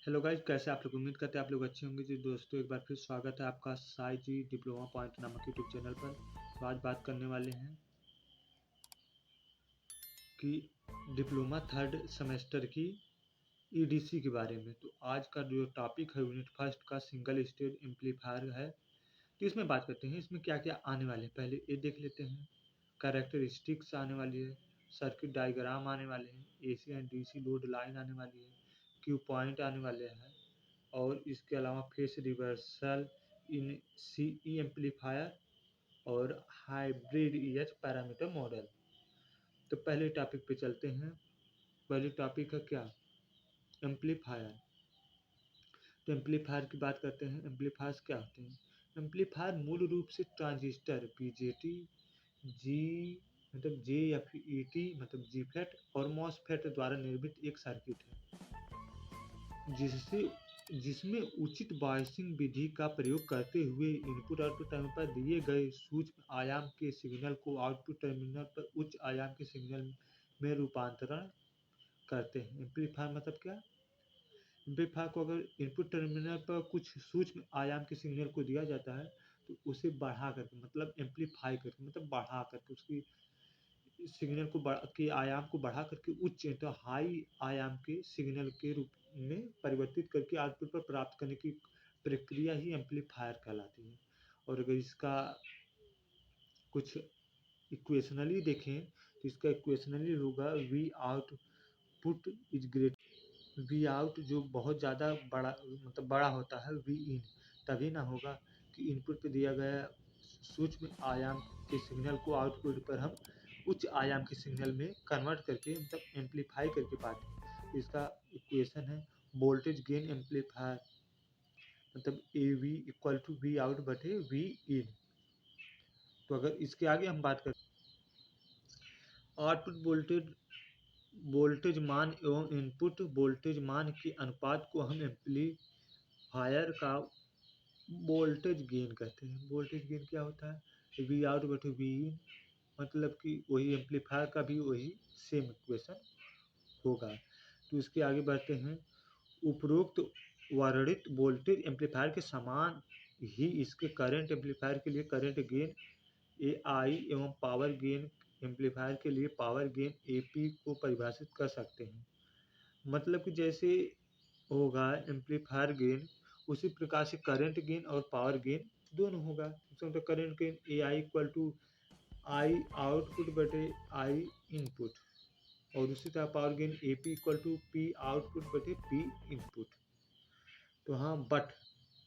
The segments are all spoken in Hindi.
हेलो गाइस, कैसे आप लोग? उम्मीद करते हैं आप लोग अच्छे होंगे। जी दोस्तों, एक बार फिर स्वागत है आपका साई जी डिप्लोमा पॉइंट नामक यूट्यूब चैनल पर। तो आज बात करने वाले हैं कि डिप्लोमा थर्ड सेमेस्टर की ईडीसी के बारे में। तो आज का जो टॉपिक है यूनिट फर्स्ट का सिंगल स्टेज एम्पलीफायर है। तो इसमें बात करते हैं इसमें क्या क्या आने वाले हैं। पहले ये देख लेते हैं। कैरेक्टरिस्टिक्स आने वाली है, सर्किट डायग्राम आने वाले हैं, AC and DC load line आने वाली है, क्यू पॉइंट आने वाले हैं, और इसके अलावा फेस रिवर्सल इन सीई एम्पलीफायर और हाइब्रिड ईएच पैरामीटर मॉडल। तो पहले टॉपिक पे चलते हैं। पहले टॉपिक है क्या? एम्पलीफायर। तो एम्पलीफायर की बात करते हैं। एम्पलीफायर्स क्या होते हैं? एम्पलीफायर मूल रूप से ट्रांजिस्टर बीजेटी, जी मतलब जेएफईटी मतलब जीफेट और मॉसफेट द्वारा निर्मित एक सर्किट है जिससे जिसमें उचित बायसिंग विधि का प्रयोग करते हुए इनपुट आउटपुट टर्मिनल पर दिए गए सूक्ष्म आयाम के सिग्नल को आउटपुट टर्मिनल पर उच्च आयाम के सिग्नल में रूपांतरण करते हैं। एम्पलीफायर मतलब क्या? एम्पलीफायर को अगर इनपुट टर्मिनल पर कुछ सूक्ष्म आयाम के सिग्नल को दिया जाता है तो उसे बढ़ा करके मतलब एम्पलीफाई करके मतलब बढ़ा करके उसकी सिग्नल को के आयाम को बढ़ा करके उच्च तो हाई आयाम के सिग्नल के रूप में परिवर्तित करके आउटपुट पर प्राप्त करने की प्रक्रिया ही एम्पलीफायर कहलाती है। और अगर इसका कुछ इक्वेशनली देखें तो इसका इक्वेशनली होगा V output is great. V out जो बहुत ज़्यादा बड़ा मतलब बड़ा होता है वी इन तभी ना होगा कि इनपुट पे दिया गया सूक्ष्म आयाम के सिग्नल को आउटपुट पर हम उच्च आयाम के सिग्नल में कन्वर्ट करके मतलब एम्पलीफाई करके पाते हैं। तो इसका इक्वेशन है वोल्टेज गेन एम्पलीफायर मतलब A V equal to V out बटे वी इन। तो अगर इसके आगे हम बात करें आउटपुट वोल्टेज वोल्टेज मान एवं इनपुट वोल्टेज मान के अनुपात को हम एम्पलीफायर का वोल्टेज गेन कहते हैं। वोल्टेज गेन क्या होता है? वी आउट बटे वी इन मतलब कि वही एम्पलीफायर का भी वही सेम इक्वेशन होगा। तो इसके आगे बढ़ते हैं। उपरोक्त वर्णित वोल्टेज एम्पलीफायर के समान ही इसके करंट एम्पलीफायर के लिए करंट गेन ए आई एवं पावर गेन एम्पलीफायर के लिए पावर गेन ए पी को परिभाषित कर सकते हैं। मतलब कि जैसे होगा एम्पलीफायर गेन उसी प्रकार से करंट गेन और पावर गेन दोनों होगा। तो current gain A I equal to I output बटे आई इनपुट और उसी तरह power gain A P equal to P output बटे पी इनपुट। तो हाँ but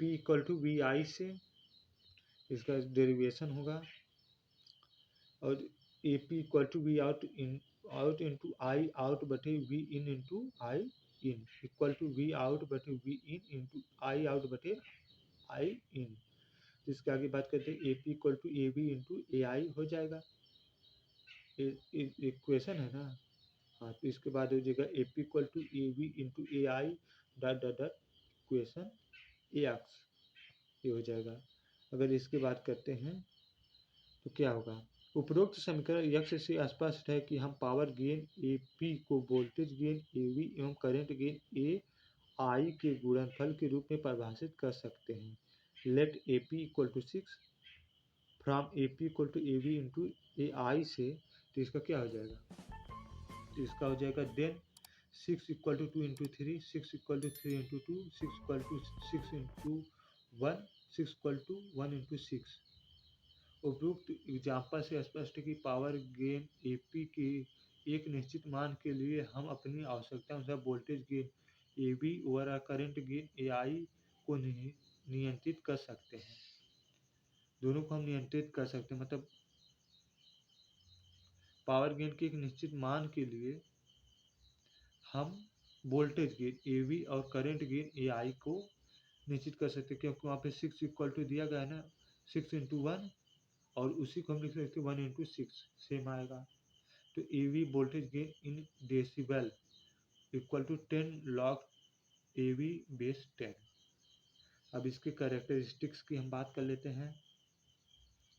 P equal to V I से इसका डेरिवेशन होगा और A P equal to V out into I out बटे V in into I in equal to V out बटे V in into I out बटे आई इन। तो इसके आगे बात करते हैं A P equal to A B into A I हो जाएगा। इक्वेशन है ना। हाँ तो इसके बाद हो जाएगा A P equal to A B into A I dot dot dot equation A X ये हो जाएगा। अगर इसकी बात करते हैं तो क्या होगा? उपरोक्त समीकरण यक्ष से स्पष्ट है कि हम पावर गेन ए पी को वोल्टेज गेन ए वी एवं करंट गेन ए आई के गुणनफल के रूप में परिभाषित कर सकते हैं। Let A P equal to 6 from A P equal to A V into A I से। तो इसका क्या हो जाएगा? तो इसका हो जाएगा then 6 equal to 2 into 3 6 equal to 3 into 2 6 equal to 6 into 1 6 equal to 1 into 6। उपरोक्त एग्जाम्पल से स्पष्ट कि पावर गेन ए पी के एक निश्चित मान के लिए हम अपनी आवश्यकता अनुसार voltage gain A B over current gain A I को नियंत्रित कर सकते हैं। दोनों को हम नियंत्रित कर सकते हैं मतलब पावर गेन के एक निश्चित मान के लिए हम वोल्टेज गेन ए वी और करंट गेन ए आई को निश्चित कर सकते हैं क्योंकि वहाँ पे 6 इक्वल टू दिया गया है ना 6 इंटू 1 और उसी को हम लिख सकते हैं 1 इंटू 6 सेम आएगा। तो A V voltage gain in decibel equal to 10 log A V base 10। अब इसके कैरेक्टरिस्टिक्स की हम बात कर लेते हैं।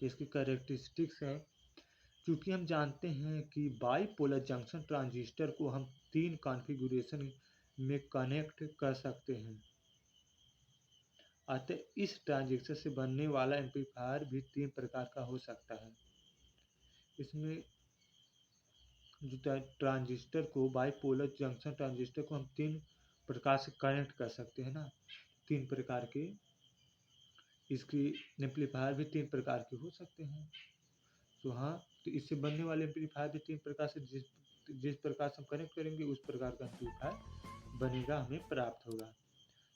इसकी कैरेक्टरिस्टिक्स है क्योंकि हम जानते हैं कि बाईपोलर जंक्शन ट्रांजिस्टर को हम तीन कॉन्फ़िगरेशन में कनेक्ट कर सकते हैं। अतः इस ट्रांजिस्टर से बनने वाला एम्पलीफायर भी 3 प्रकार का हो सकता है। इसमें जो ट्रांजिस्टर को बाइपोलर जंक्शन ट्रांजिस्टर को हम 3 प्रकार से कनेक्ट कर सकते हैं ना, 3 प्रकार के इसकी एम्पलीफायर भी 3 प्रकार के हो सकते हैं। तो हाँ, तो इससे बनने वाले एम्पलीफायर भी 3 प्रकार से जिस जिस प्रकार से हम कनेक्ट करेंगे उस प्रकार का एम्पलीफायर बनेगा, हमें प्राप्त होगा।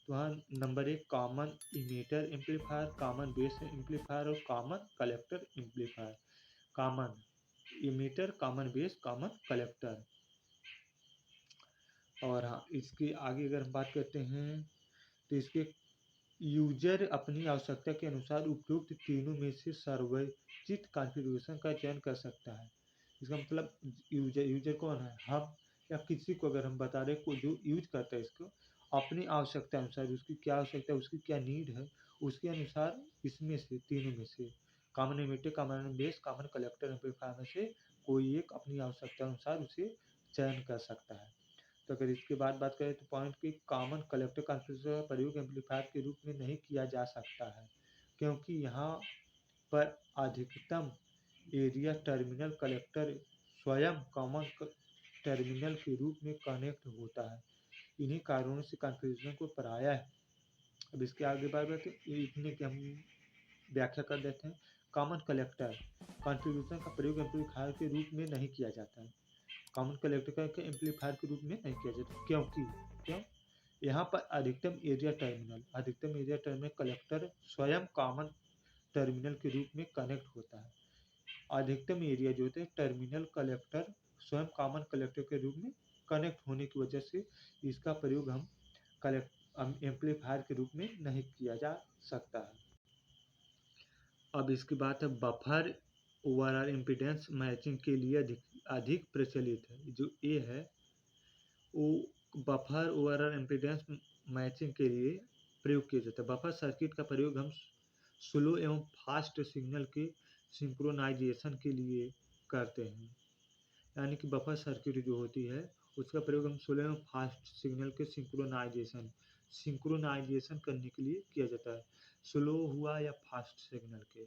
तो हाँ, number 1 common emitter amplifier, common base amplifier और common collector amplifier. Common emitter, common base, common collector. और हाँ, इसके आगे अगर हम बात करते हैं तो इसके यूजर अपनी आवश्यकता के अनुसार उपयुक्त तीनों में से सर्वोचित कॉन्फ़िगरेशन का चयन कर सकता है। इसका मतलब यूजर कौन है, हम या किसी को अगर हम बता रहे को जो यूज करता है इसको अपनी आवश्यकता अनुसार, उसकी क्या आवश्यकता है, उसकी क्या नीड है, उसके अनुसार इसमें से तीनों में से common emitter, common base, common collector amplifier में से कोई एक अपनी आवश्यकता अनुसार उसे चयन कर सकता है। तो अगर इसके बाद बात करें तो पॉइंट की कॉमन कलेक्टर कॉन्फ़िगरेशन का प्रयोग एम्पलीफायर के रूप में नहीं किया जा सकता है, क्योंकि यहाँ पर अधिकतम एरिया टर्मिनल कलेक्टर स्वयं कॉमन टर्मिनल के रूप में कनेक्ट होता है। इन्हीं कारणों से कॉन्फ़िगरेशन को पराया है। अब इसके आगे बात करते हैं, इतने की हम व्याख्या कर देते हैं। कॉमन कलेक्टर कॉन्फ़िगरेशन का प्रयोग एम्पलीफायर के रूप में नहीं किया जाता है। कॉमन कलेक्टर के एम्पलीफायर के रूप में नहीं किया जाता, क्यों यहाँ पर अधिकतम एरिया टर्मिनल कलेक्टर स्वयं कॉमन टर्मिनल के रूप में कनेक्ट होता है। अधिकतम एरिया जो होता है टर्मिनल कलेक्टर स्वयं कॉमन कलेक्टर के रूप में कनेक्ट होने की वजह से इसका प्रयोग हम एम्पलीफायर के रूप में नहीं किया जा सकता है। अब इसकी बात है बफर ओवरऑल इम्पीडेंस मैचिंग के लिए अधिक प्रचलित है। जो ए है वो बफर ओवरऑल इम्पीडेंस मैचिंग के लिए प्रयोग किया जाता है। बफर सर्किट का प्रयोग हम स्लो एवं फास्ट सिग्नल के सिंक्रोनाइजेशन के लिए करते हैं। यानी कि बफर सर्किट जो होती है उसका प्रयोग हम स्लो एवं फास्ट सिग्नल के सिंक्रोनाइजेशन करने के लिए किया जाता है। स्लो हुआ या फास्ट सिग्नल के,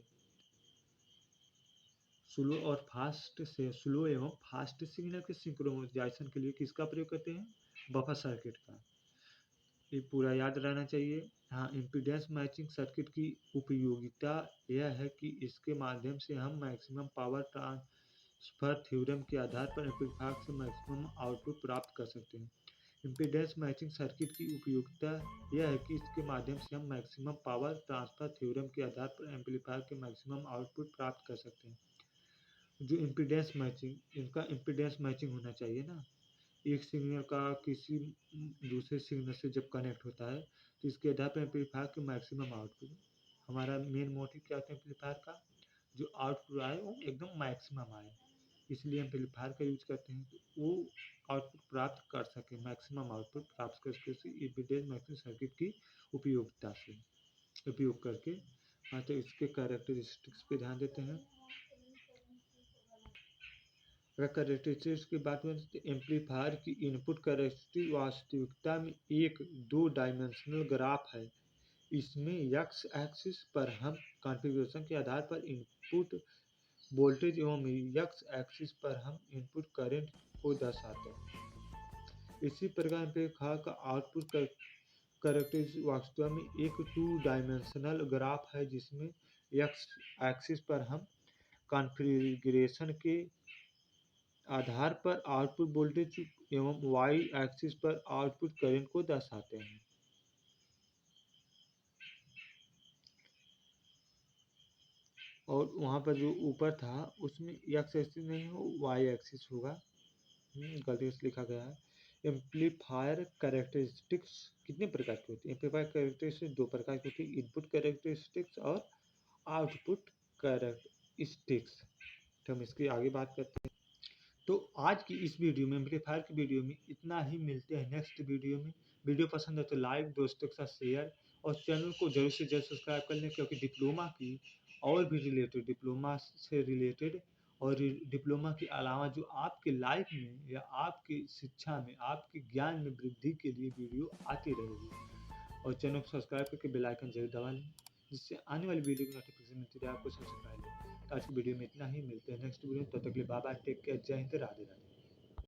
स्लो और फास्ट से स्लो एवं फास्ट सिग्नल के सिंक्रोनाइजेशन के लिए किसका प्रयोग करते हैं, बफर सर्किट का। ये पूरा याद रहना चाहिए। हाँ, इम्पीडेंस मैचिंग सर्किट की उपयोगिता यह है कि इसके माध्यम से हम मैक्सिमम पावर ट्रांसफर थ्योरम के आधार पर एम्पलीफायर से मैक्सिमम आउटपुट प्राप्त कर सकते हैं। इम्पीडेंस मैचिंग सर्किट की उपयोगिता यह है कि इसके माध्यम से हम मैक्सिमम पावर ट्रांसफर थ्योरम के आधार पर एम्पलीफायर के मैक्सिमम आउटपुट प्राप्त कर सकते हैं। जो इम्पीडेंस मैचिंग, इनका इम्पीडेंस मैचिंग होना चाहिए ना, एक सिग्नल का किसी दूसरे सिग्नल से जब कनेक्ट होता है तो इसके आधार पर एम्पलीफायर के मैक्सिमम आउटपुट, हमारा मेन मोटिव क्या होता है एम्पलीफायर का, जो आउटपुट आए वो एकदम मैक्सिमम आए, इसलिए एम्पलीफायर का यूज करते हैं तो वो आउटपुट प्राप्त कर सके, मैक्सिमम आउटपुट प्राप्त कर सके इम्पीडेंस मैचिंग सर्किट की उपयोगिता से उपयोग करके। हाँ, तो इसके कैरेक्टरिस्टिक्स पे ध्यान देते हैं। अगर कैरेक्टरिस्टिक्स की बात करें तो एम्पलीफायर की इनपुट कैरेक्टरिस्टिक वास्तविकता में एक 2 डायमेंशनल ग्राफ है। इसमें एक्स एक्सिस पर हम कॉन्फ़िगरेशन के आधार पर इनपुट वोल्टेज एवं एक्स एक्सिस पर हम इनपुट करंट को दर्शाते हैं। इसी प्रकार एम्पलीफायर का आउटपुट कैरेक्टरिस्टिक वास्तव में एक 2 डायमेंशनल ग्राफ है, जिसमें एक्स एक्सिस पर हम कॉन्फ़िगरेशन के आधार पर आउटपुट वोल्टेज एवं वाई एक्सिस पर आउटपुट करंट को दर्शाते हैं। और वहाँ पर जो ऊपर था उसमें एक्स एक्सिस नहीं हो, वाई एक्सिस होगा, गलती से लिखा गया है। एम्पलीफायर कैरेक्टरिस्टिक्स कितने प्रकार की होती है, एम्पलीफायर कैरेक्टरिस्टिक्स 2 प्रकार की होती है, इनपुट कैरेक्टरिस्टिक्स और आउटपुट कैरेक्टरिस्टिक्स। तो हम इसकी आगे बात करते हैं। तो आज की इस वीडियो में, एम्पलीफायर की वीडियो में इतना ही। मिलते हैं नेक्स्ट वीडियो में। वीडियो पसंद है तो लाइक, दोस्तों के साथ शेयर और चैनल को जल्द से जल्द सब्सक्राइब कर लें, क्योंकि डिप्लोमा की और भी रिलेटेड, डिप्लोमा से रिलेटेड और डिप्लोमा के अलावा जो आपके लाइफ में या आपकी शिक्षा में, आपके ज्ञान में वृद्धि के लिए वीडियो आती रहेगी। और चैनल को सब्सक्राइब करके बेल आइकन जरूर दबा लें, जिससे आने वाली वीडियो की नोटिफिकेशन मिलती रहे आपको सबसे पहले। तो आज की वीडियो में इतना ही, मिलते हैं नेक्स्ट वीडियो में, तब तक के लिए बाय बाय, टेक केयर, जय हिंद, राधे राधे।